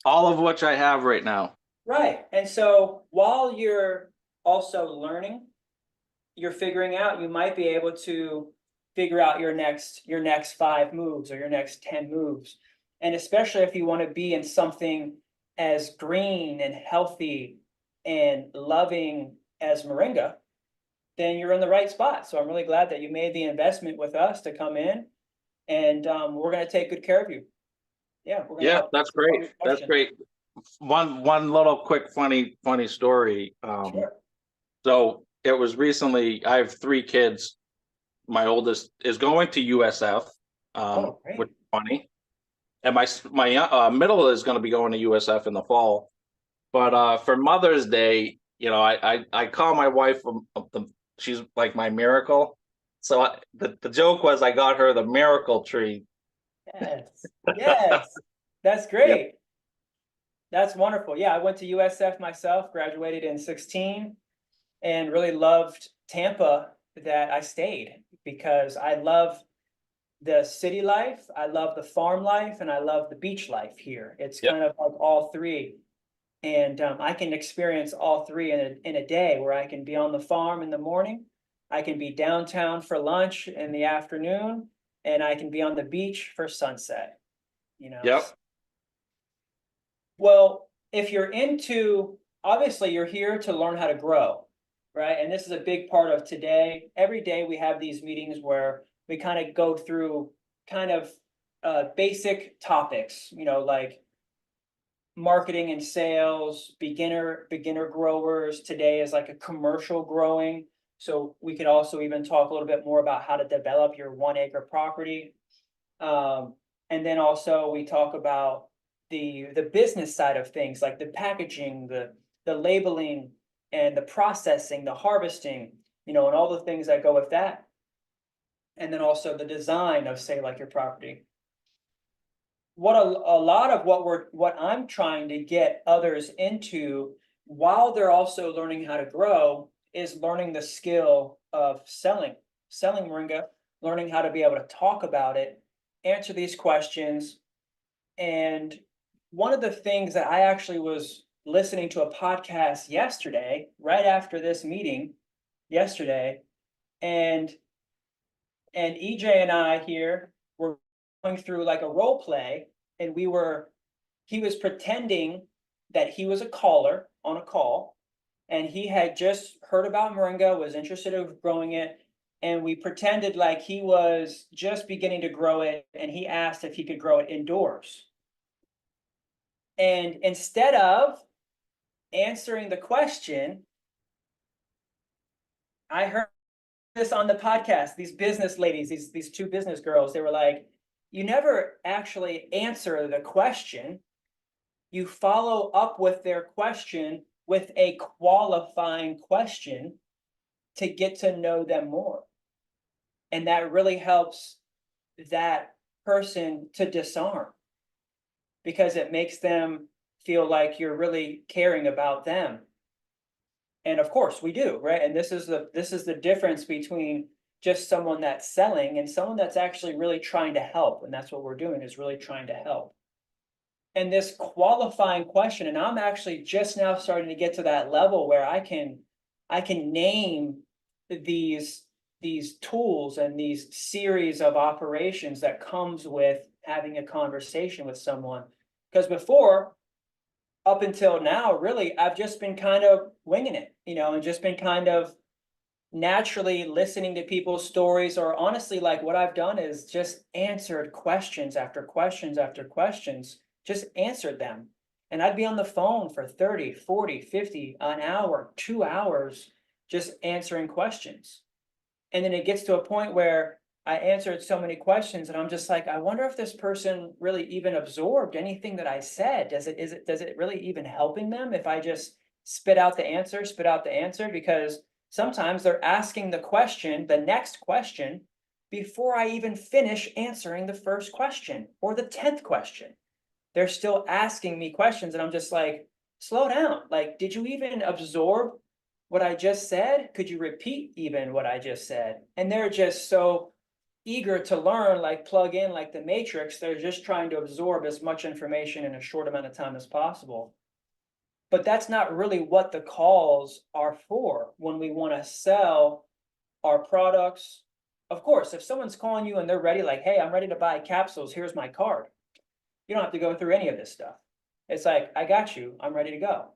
All of which I have right now. Right. And so while you're also learning, you're figuring out, you might be able to figure out your next 5 moves or your next 10 moves. And especially if you want to be in something as green and healthy and loving as Moringa, then you're in the right spot. So I'm really glad that you made the investment with us to come in, and we're going to take good care of you. Yeah, we're going to Yeah, help that's answer all great. your That's questions. great. One little quick funny story. Sure. So it was recently. I have 3 kids. My oldest is going to USF, Oh, which great. is funny, and my middle is going to be going to USF in the fall. But for Mother's Day, I call my wife. She's like my miracle. So the joke was I got her the miracle tree. Yes. Yes. That's Yep. great. That's wonderful. Yeah, I went to USF myself, graduated in 16, and really loved Tampa that I stayed because I love the city life, I love the farm life, and I love the beach life here. It's Yep. kind of like all three. And I can experience all three in a day where I can be on the farm in the morning, I can be downtown for lunch in the afternoon, and I can be on the beach for sunset, you know. Yep. Well, if you're into, obviously, you're here to learn how to grow, right? And this is a big part of today. Every day we have these meetings where we kind of go through kind of basic topics, like marketing and sales, beginner growers. Today is like a commercial growing. So we could also even talk a little bit more about how to develop your 1 acre property. And then also we talk about the business side of things, like the packaging, the labeling, and the processing, the harvesting, and all the things that go with that. And then also the design of, say, like your property. A lot of what I'm trying to get others into while they're also learning how to grow is learning the skill of selling Moringa, learning how to be able to talk about it, answer these questions. And one of the things that I actually was listening to a podcast yesterday, right after this meeting yesterday, and EJ and I here were going through like a role play, and he was pretending that he was a caller on a call, and he had just heard about Moringa, was interested in growing it, and we pretended like he was just beginning to grow it, and he asked if he could grow it indoors. And instead of answering the question, I heard this on the podcast. These business ladies, these two business girls, they were like, "You never actually answer the question. You follow up with their question with a qualifying question to get to know them more." And that really helps that person to disarm because it makes them feel like you're really caring about them. And of course we do, right? And this is the difference between just someone that's selling and someone that's actually really trying to help. And that's what we're doing, is really trying to help. And this qualifying question, and I'm actually just now starting to get to that level where I can name these these tools and these series of operations that comes with having a conversation with someone. Because before, up until now, really, I've just been kind of winging it, and just been kind of naturally listening to people's stories, or honestly, like what I've done is just answered questions after questions after questions, just answered them. And I'd be on the phone for 30, 40, 50, an hour, 2 hours, just answering questions. And then it gets to a point where I answered so many questions and I'm just like, I wonder if this person really even absorbed anything that I said. Does it really even helping them if I just spit out the answer? Because sometimes they're asking the next question, before I even finish answering the first question or the 10th question. They're still asking me questions, and I'm just like, slow down. Like, did you even absorb what I just said? Could you repeat even what I just said? And they're just so eager to learn, like plug in like the Matrix. They're just trying to absorb as much information in a short amount of time as possible. But that's not really what the calls are for when we want to sell our products. Of course, if someone's calling you and they're ready, like, hey, I'm ready to buy capsules, here's my card. You don't have to go through any of this stuff. It's like, I got you, I'm ready to go.